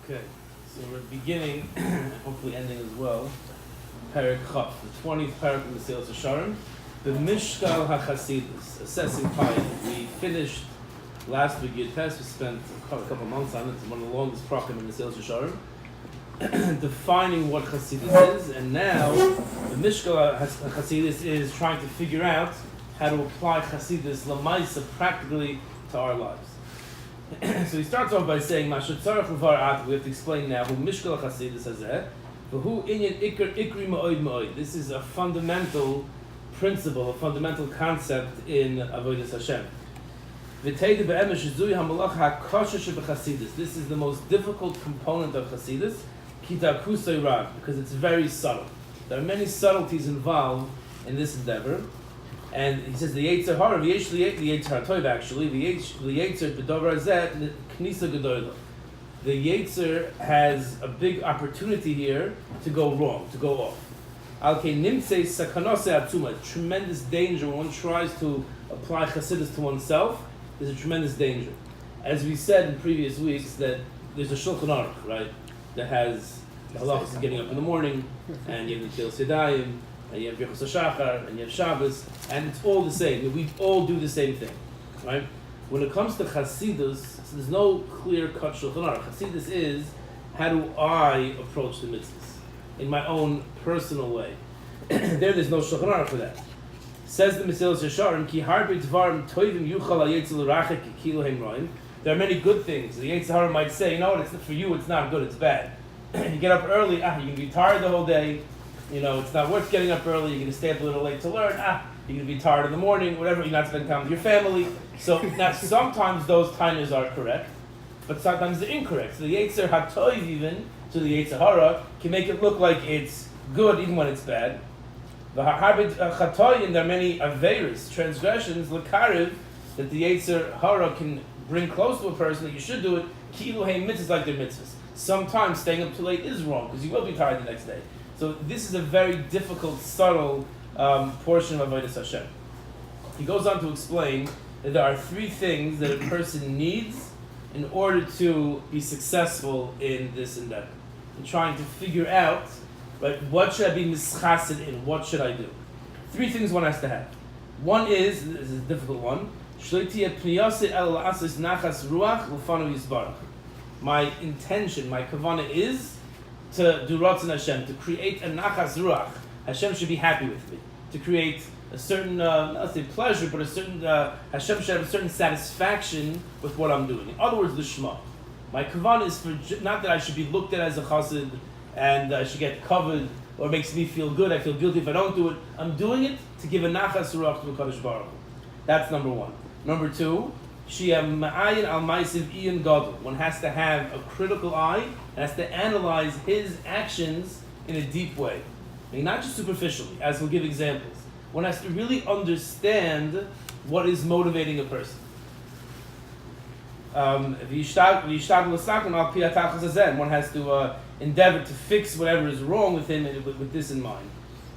Okay, so we're beginning, hopefully ending as well, Perek Chaf, the 20th Perek of Mesillas Yesharim, the Mishkal HaChasidus, assessing piety. We finished last week Yud Tes. We spent a couple months on it. It's one of the longest prakim in Mesillas Yesharim, defining what Chasidus is, and now the Mishkal HaChasidus is trying to figure out how to apply Chasidus Lamaisa practically to our lives. So he starts off by saying, we have to explain now who Mishkal Chasidus Hazeh, but who Inyan Ikri Ma'od Ma'od. This is a fundamental principle, a fundamental concept in Avodas Hashem. This is the most difficult component of Chasidus, because it's very subtle. There are many subtleties involved in this endeavor. And he says the Yetzer Hara, the Yetzer Tov actually, the Yetzer B'Dover Zeh Knisa Gedola. The Yetzer has a big opportunity here to go wrong, to go off. Al-Kei Nimtzei Sakanose Atzuma, tremendous danger when one tries to apply Chasidus to oneself. There's a tremendous danger. As we said in previous weeks, that there's a Shulchan Aruch, right, that has the halachas of getting up in the morning, and you have the Teilas Yadayim, and you have Birchos HaShachar, and you have Shabbos, and it's all the same. We all do the same thing, right? When it comes to Chasidus, so there's no clear-cut Shulchan Aruch. Chasidus is, how do I approach the mitzvahs in my own personal way? There's no Shulchan Aruch for that. Says the Mesillas Yesharim, Ki harbe dvarim toivim yuchal ha'yetzel l'rachek ki kiluhem roim. There are many good things. The Yetzer Hara might say, you know what, it's for you, it's not good, it's bad. You get up early, you're going to be tired the whole day. You know, it's not worth getting up early, you're going to stay up a little late to learn, you're going to be tired in the morning, whatever, you're not spending time with your family. So now sometimes those timers are correct, but sometimes they're incorrect. So the Yetzer HaTov even, so the Yetzer Hara, can make it look like it's good even when it's bad. The Chatoyin, there are many Averis, transgressions, L'Karev, that the Yetzer Hara can bring close to a person that you should do it, Kilu Hey mitzvahs like their mitzvahs. Sometimes staying up too late is wrong, because you will be tired the next day. So this is a very difficult, subtle portion of Avodas Hashem. He goes on to explain that there are three things that a person needs in order to be successful in this endeavor. In trying to figure out, right, what should I be mischasid in, what should I do? Three things one has to have. One is, this is a difficult one, my intention, my kavanah is to do Ratzon Hashem, to create a nachas ruach. Hashem should be happy with me. To create a certain, not say pleasure, but a certain, Hashem should have a certain satisfaction with what I'm doing. In other words, the Shema. My kavanah is for, not that I should be looked at as a chassid, and I should get covered, or it makes me feel good, I feel guilty if I don't do it. I'm doing it to give a nachas ruach to the Kadosh Baruch Hu. That's number one. Number two, one has to have a critical eye and has to analyze his actions in a deep way. I mean, not just superficially, as we'll give examples. One has to really understand what is motivating a person. One has to endeavor to fix whatever is wrong with him with this in mind.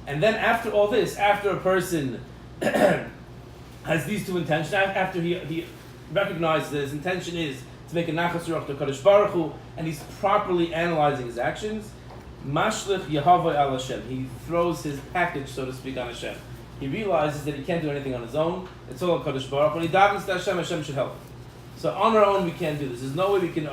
And then after all this, after a person has these two intentions, after he recognizes that his intention is to make a nachas ruach to Kadosh Baruch Hu, and he's properly analyzing his actions, mashlich Yehavah al Hashem. He throws his package, so to speak, on Hashem. He realizes that he can't do anything on his own. It's all on Kadosh Baruch Hu. When he davens to Hashem, Hashem should help him. So on our own, we can't do this. There's no way we can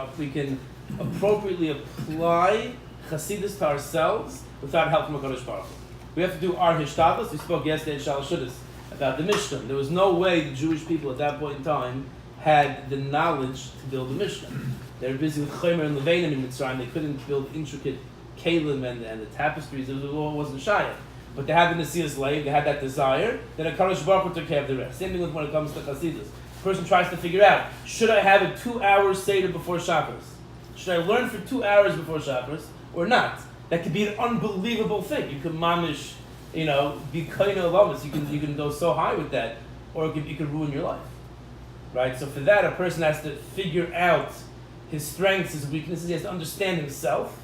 appropriately apply Chasidus to ourselves without help from Kadosh Baruch Hu. We have to do our hishtadlus. We spoke yesterday in Shalosh Shudas about the Mishkan. There was no way the Jewish people at that point in time had the knowledge to build the Mishkan. They were busy with Chomer and Levanim in Mitzrayim. They couldn't build intricate kalim and the tapestries. It wasn't Shayach. But they had the Mesillas lay, they had that desire, then a Kadosh Baruch Hu took care of the rest. Same thing with when it comes to Chasidus. The person tries to figure out, should I have a 2-hour Seder before Shabbos? Should I learn for 2 hours before Shabbos or not? That could be an unbelievable thing. You could mamish, be kind of lamas. You can go so high with that, or it could ruin your life. Right? So for that, a person has to figure out his strengths, his weaknesses. He has to understand himself,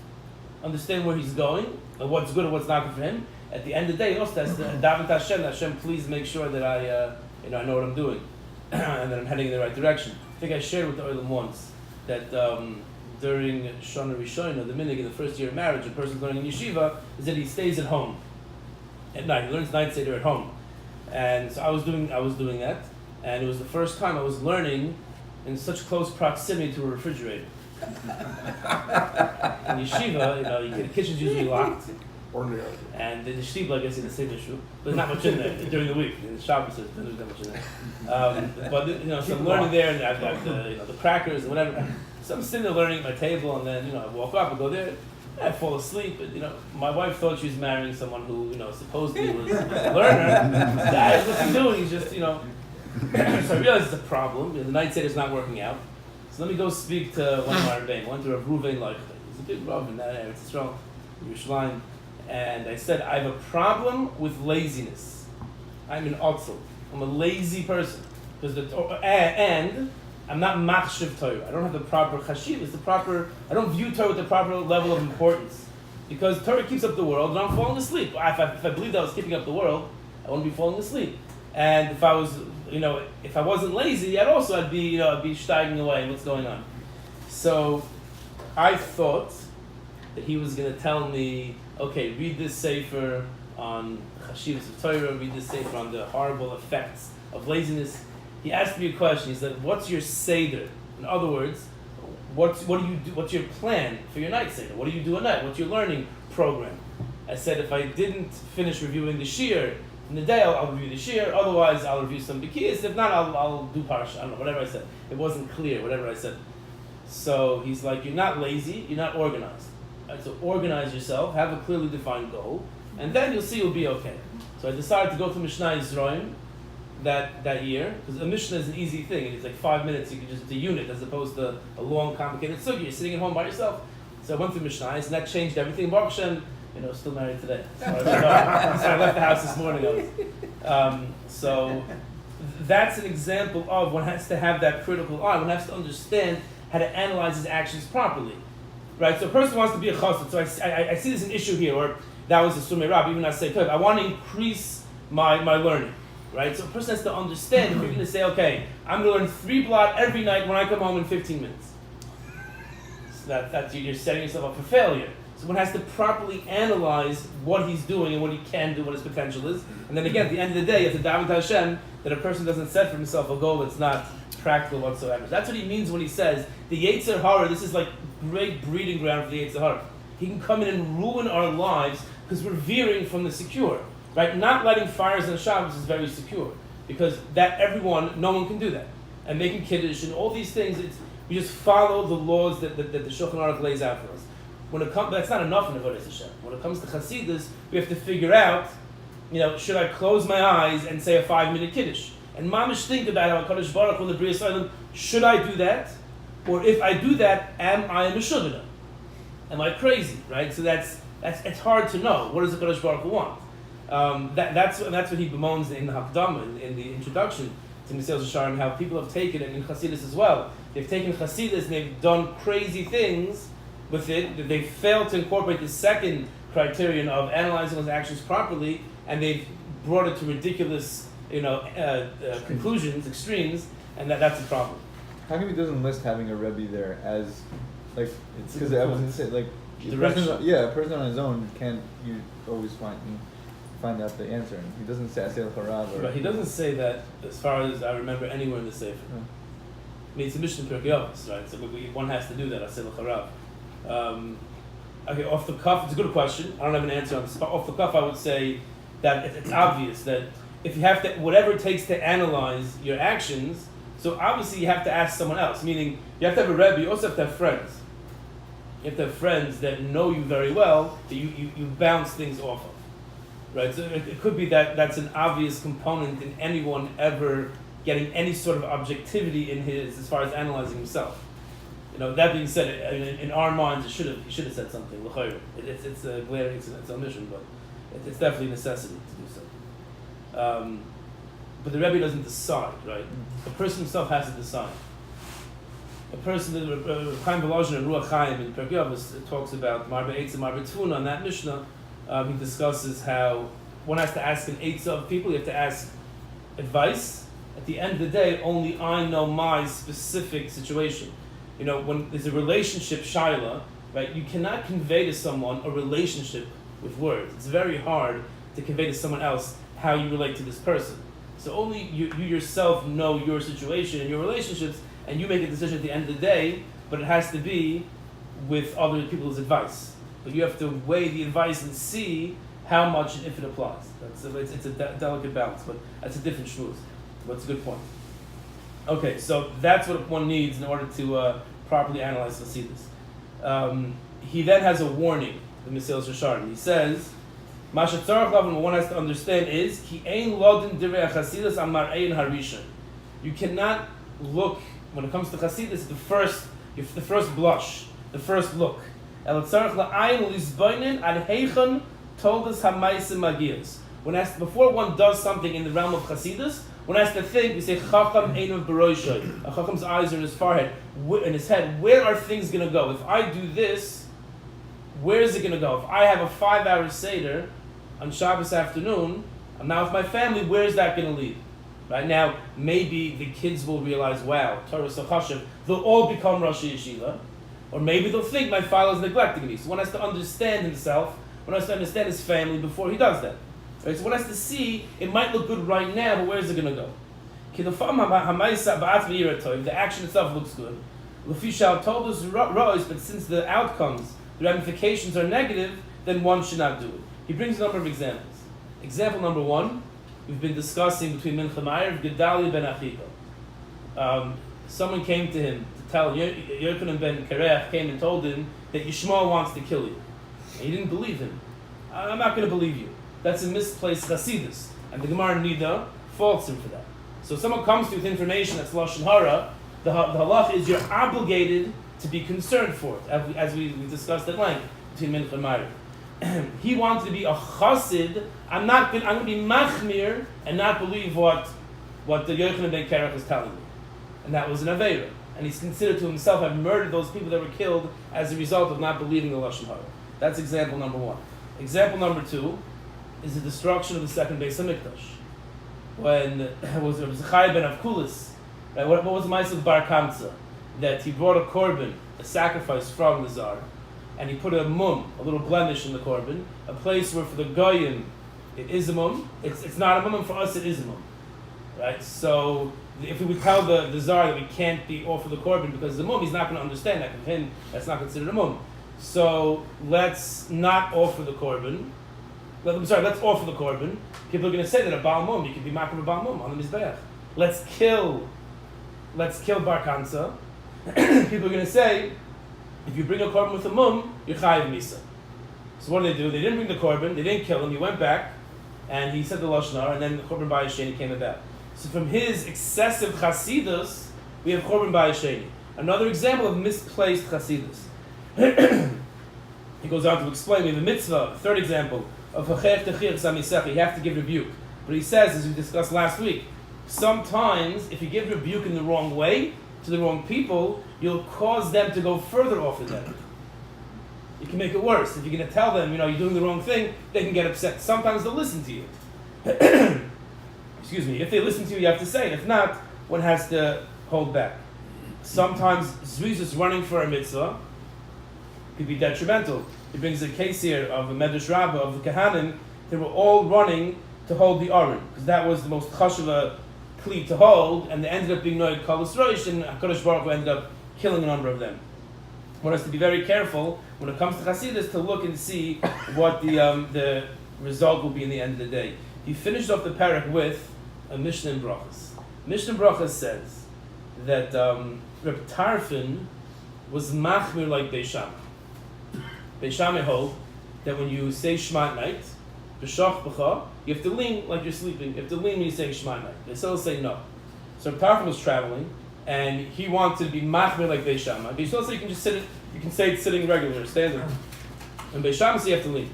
understand where he's going, and what's good and what's not good for him. At the end of the day, he also has to daven to Hashem. Hashem, please make sure that I know what I'm doing, and that I'm heading in the right direction. I think I shared with the Olam once that during Shana Rishona, the minig in the first year of marriage, a person learning in yeshiva, is that he stays at home at night. He learns night seder at home. And so I was doing that, and it was the first time I was learning in such close proximity to a refrigerator. In yeshiva, the kitchen's usually locked. Ordinarily. And in the shtibla, I guess, in the same issue, there's not much in there during the week. In the Shabbos, there's not much in there. But so I'm learning there, and I've got the crackers and whatever. So I'm sitting there learning at my table, and then I walk up and go there. I fall asleep, and my wife thought she was marrying someone who supposedly was a learner. Dad, what's he doing? He's just So I realized it's a problem. The night seder is not working out. So let me go speak to one of my Rabbi. I went to Rav Ruvain Leichter. He's a big Rav in that area. It's strong. Yerushalayim. And I said, I have a problem with laziness. I'm an otzel. I'm a lazy person. And I'm not machshav Torah. I don't have the proper chashiv. I don't view Torah with the proper level of importance. Because Torah keeps up the world, and I'm falling asleep. If I believed I was keeping up the world, I wouldn't be falling asleep. And if I was, if I wasn't lazy, I'd be steiging away. What's going on? So I thought that he was going to tell me, okay, read this sefer on chashivas of Torah, read this sefer on the horrible effects of laziness. He asked me a question. He said, what's your seder? In other words, what do you do? What's your plan for your night seder? What do you do at night? What's your learning program? I said, if I didn't finish reviewing the Shiur in the day, I'll review the Shiur. Otherwise, I'll review some Bikiyas. If not, I'll do Parsha. I don't know, whatever I said. It wasn't clear, whatever I said. So he's like, you're not lazy, you're not organized. Right, so organize yourself, have a clearly defined goal, and then you'll see you'll be okay. So I decided to go to Mishnah Yisraim that year, because a Mishnah is an easy thing. It's like 5 minutes, it's a unit, as opposed to a long, complicated sugi. You're sitting at home by yourself. So I went through Mishnah, and that changed everything. Baruch Hashem, still married today. So I left the house this morning. So that's an example of one has to have that critical eye. One has to understand how to analyze his actions properly. Right, so a person wants to be a chassid. So I see this an issue here, or that was a sumei Rabbi, even I say, I want to increase my learning. Right, so a person has to understand if you're going to say, okay, I'm going to learn 3 blot every night when I come home in 15 minutes. So that's you're setting yourself up for failure. So one has to properly analyze what he's doing and what he can do, what his potential is. And then again, at the end of the day, you have to daven to Hashem that a person doesn't set for himself a goal that's not practical whatsoever. That's what he means when he says the Yetzer Hara. This is like great breeding ground for the Yetzer Hara. He can come in and ruin our lives because we're veering from the secure, right? Not lighting fires on Shabbos is very secure because no one can do that. And making kiddush and all these things, we just follow the laws that the Shulchan Aruch lays out for us. That's not enough in Avodas Hashem. When it comes to Chassidus, we have to figure out, should I close my eyes and say a 5-minute kiddush? And mamish think about how HaKadosh Baruch Hu, the Bria Yisraelim, should I do that? Or if I do that, am I a Meshugana? Am I crazy? Right? So it's hard to know. What does the HaKadosh Baruch Hu want? That's what he bemoans in the Hakdama, in the introduction to Mesillas Yesharim, how people have taken it in Chassidus as well. They've taken Chassidus and they've done crazy things with it. They've failed to incorporate the second criterion of analyzing those actions properly, and they've brought it to ridiculous conclusions, extremes, and that's a problem. How come he doesn't list having a Rebbe there as, like, it's because I was going to say, like, a person on his own can't you always find out the answer. And he doesn't say Asel Harav. But he doesn't say that, as far as I remember, anywhere in the Sefer. I mean, it's a Mishnah Pirkei Avos, right? So one has to do that, Asel Harav. Okay, off the cuff, it's a good question. I don't have an answer on this. Off the cuff, I would say that it's obvious that if you have to, whatever it takes to analyze your actions, so obviously you have to ask someone else, meaning you have to have a Rebbe, you also have to have friends. You have to have friends that know you very well, that you bounce things off of. Right? So it could be that that's an obvious component in anyone ever getting any sort of objectivity in as far as analyzing himself. That being said, in our minds, he should have said something. It's a glaring, it's a mission, but it's definitely a necessity to do so. But the Rebbe doesn't decide, right? The person himself has to decide. A person, Chaim Volozhin and Ruach Chaim in Pirkei Avos talks about Marbe Eitz and Marbe Tfuna on that Mishnah. He discusses how one has to ask an Eitz of people. You have to ask advice. At the end of the day, only I know my specific situation. when there's a relationship, shaila, right? You cannot convey to someone a relationship with words. It's very hard to convey to someone else how you relate to this person. So only you yourself know your situation and your relationships, and you make a decision at the end of the day, but it has to be with other people's advice. But you have to weigh the advice and see how much and if it applies. It's a delicate balance, but that's a different shmooze. But it's a good point. Okay, so that's what one needs in order to properly analyze Hasidus. He then has a warning, the Mesillas Yesharim. He says, Masha tzarach lav, what one has to understand is, Ki ein lodin divrei Hasidus amar ein harishon. You cannot look, when it comes to Hasidus, the first blush, the first look. El tzarach la'ayin lisboinen ad heichon toldas ha'maisim magiyas. Before one does something in the realm of Hasidus, one has to think. We say Chacham einav b'roshoi. A Chacham's eyes are in his forehead, in his head. Where are things going to go? If I do this, where is it going to go? If I have a 5-hour seder on Shabbos afternoon, I'm now with my family. Where is that going to lead? Right now, maybe the kids will realize, wow, Torah Sachashiv, they'll all become Rosh Yeshiva, or maybe they'll think my father is neglecting me. So one has to understand himself. One has to understand his family before he does that. Right, so one has to see, it might look good right now, but where is it going to go? The action itself looks good. But since the outcomes, the ramifications are negative, then one should not do it. He brings a number of examples. Example number 1, we've been discussing between Mincha Ma'ariv, Gedalia ben Achika. Someone came to him to tell, Yochanan ben Kareach came and told him that Yishmael wants to kill you. And he didn't believe him. I'm not going to believe you. That's a misplaced Hasidus. And the Gemara Nida faults him for that. So if someone comes to you with information that's Lashon Hara, the halach is you're obligated to be concerned for it, as we discussed at length between Mincha and Ma'ariv. He wanted to be a Chassid. I'm going to be machmir and not believe what the Yochanan ben Kareach is telling me. And that was an Aveira. And he's considered to himself have murdered those people that were killed as a result of not believing the Lashon Hara. That's example number 1. Example number 2 is the destruction of the second Beis Hamikdash. When it was Zechariah ben Avkulis, right? What was the Ma'aseh of Bar Kamsa? That he brought a korban, a sacrifice from the Tsar, and he put a mum, a little blemish in the korban, a place where for the Goyim it is a mum. It's not a mum, and for us it is a mum. Right? So if we would tell the Tsar that we can't be offer the korban because it's a mum, he's not going to understand that. For him, that's not considered a mum. So let's not offer the korban. Let's offer the korban. People are going to say that a Baal Mum, you can be making a Baal Mum on the Mizbeach. Let's kill Bar Kansa. People are going to say, if you bring a korban with a mum, you're chayiv misa. So what did they do? They didn't bring the korban, they didn't kill him, he went back, and he said the Lashon Hara, and then the korban b'ayisheni came about. So from his excessive chasidus, we have korban b'ayisheni. Another example of misplaced chasidus. He goes on to explain, we have a mitzvah, third example, of hachech techich zamisecha, you have to give rebuke. But he says, as we discussed last week, sometimes if you give rebuke in the wrong way, to the wrong people, you'll cause them to go further off the deck. You can make it worse. If you're going to tell them, you're doing the wrong thing, they can get upset. Sometimes they'll listen to you. Excuse me. If they listen to you, you have to say it. If not, one has to hold back. Sometimes Zrizus running for a mitzvah could be detrimental. He brings a case here of a Medrash Rabbi, of the Kahanim. They were all running to hold the Aron, because that was the most chashuva kli to hold, and they ended up being noed kalos roish, and HaKadosh Baruch Hu ended up killing a number of them. One has to be very careful when it comes to Hasidus to look and see what the result will be in the end of the day. He finished off the parak with a Mishnah in Brachas. Mishnah in Brachas says that Reb Tarfon was machmir like Beis Shammai. Beis Shammai hold that when you say Shema at night, b'shach b'cha, you have to lean like you're sleeping. You have to lean when you say Shema at night. They still say no. So Reb Tarfon was traveling, and he wanted to be machmir like Beis Shammai. But you still say you can just sit it. You can say it's sitting regular or standing. And Beis Shammai says you have to lean.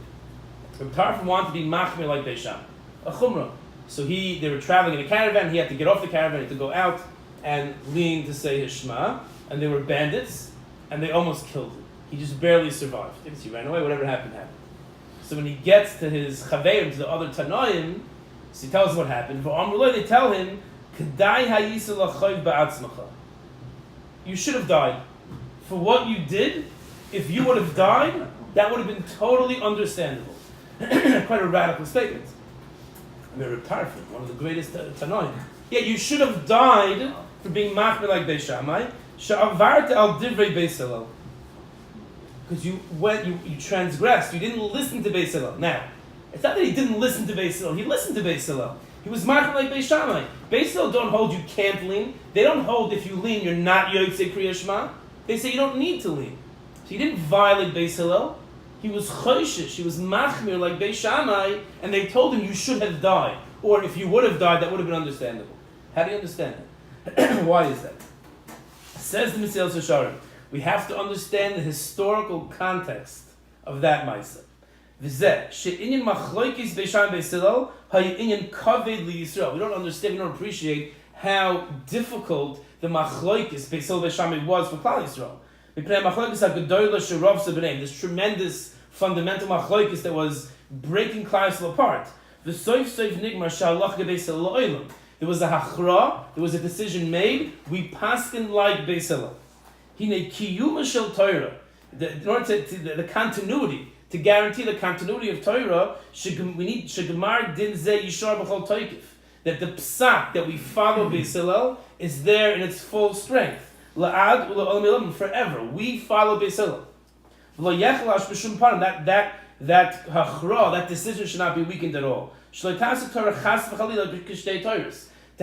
Reb Tarfon wanted to be machmir like Beis Shammai, a chumrah. So they were traveling in a caravan. He had to get off the caravan, he had to go out and lean to say his Shema. And they were bandits, and they almost killed him. He just barely survived. He ran away. Whatever happened, happened. So when he gets to his chaverim, to the other Tanoim, so he tells them what happened. For Amrullah, they tell him, "Kedai hayisa lachayv ba'atzmacha." You should have died. for what you did, if you would have died, that would have been totally understandable. Quite a radical statement. Rabbi Tarfon, one of the greatest Tanoim. Yeah, you should have died for being machmir like Beis Shammai. She'avart al divrei Beis Hillel. Because you transgressed. You didn't listen to Beis Hillel. Now, it's not that he didn't listen to Beis Hillel. He listened to Beis Hillel. He was machmir like Beis Shammai. Beis Hillel don't hold you can't lean. They don't hold if you lean you're not yotzei Kriya Shema. They say you don't need to lean. So he didn't violate Beis Hillel. He was choishish, he was machmir like Beis Shammai, and they told him you should have died. Or if you would have died, that would have been understandable. How do you understand that? Why is that? Says the Mesillas Yesharim, we have to understand the historical context of that Maisa. V'zeh, she'inyan machloikis Beis Shammai Beis Hillel, ha'inyan kaved li Yisrael. We don't understand, we don't appreciate how difficult the machloikis Beis Hillel Beis Shammai was for Klal Yisrael. This tremendous fundamental machloikis that was breaking Klal Yisrael apart. There was a hachra, there was a decision made. We paskin like Beis Hillel. In order to the continuity, to guarantee the continuity of Torah, we need shegemar din ze yishar b'chol toikif. That the psak that we follow Beis Hillel is there in its full strength. La'ad u'la'olam forever. We follow Beis Hillel. That hachra, that decision should not be weakened at all. To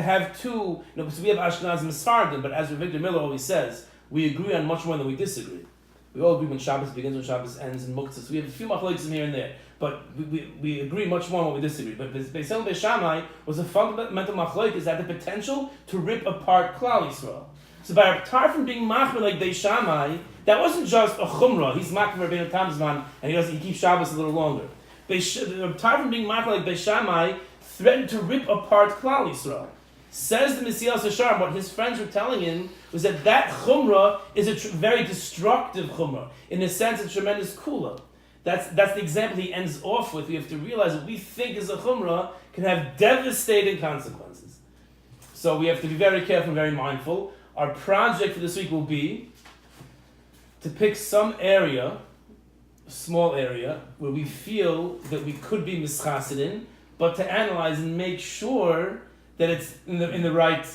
have two, because we have Ashkenaz and Sephardim, but as Victor Miller always says, we agree on much more than we disagree. We all agree when Shabbos begins, when Shabbos ends, and Muktzah. We have a few machlokes here and there, but we agree much more on what we disagree. But Beis Hillel Beis Shammai was a fundamental machlokes that had the potential to rip apart Klal Yisrael. So by Rabbi Tarfon being machmir like Beis Shammai, that wasn't just a chumrah. He's machmir Rabbeinu Tamzman, and he keeps Shabbos a little longer. Rabbi Tarfon being machmir like Beis Shammai threatened to rip apart Klal Yisrael. Says the Mesillas Yesharim, what his friends were telling him was that chumrah is a very destructive chumrah. In a sense, a tremendous kula. That's the example he ends off with. We have to realize what we think is a chumrah can have devastating consequences. So we have to be very careful and very mindful. Our project for this week will be to pick some area, a small area, where we feel that we could be mischasid in, but to analyze and make sure that it's in the right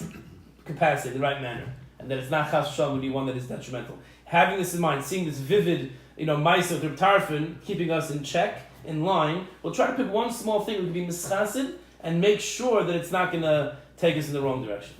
capacity, the right manner, and that it's not chas v'shalom would be one that is detrimental. Having this in mind, seeing this vivid, Maisa of Rabbi Tarfon keeping us in check, in line, we'll try to pick one small thing that would be mischasid and make sure that it's not going to take us in the wrong direction.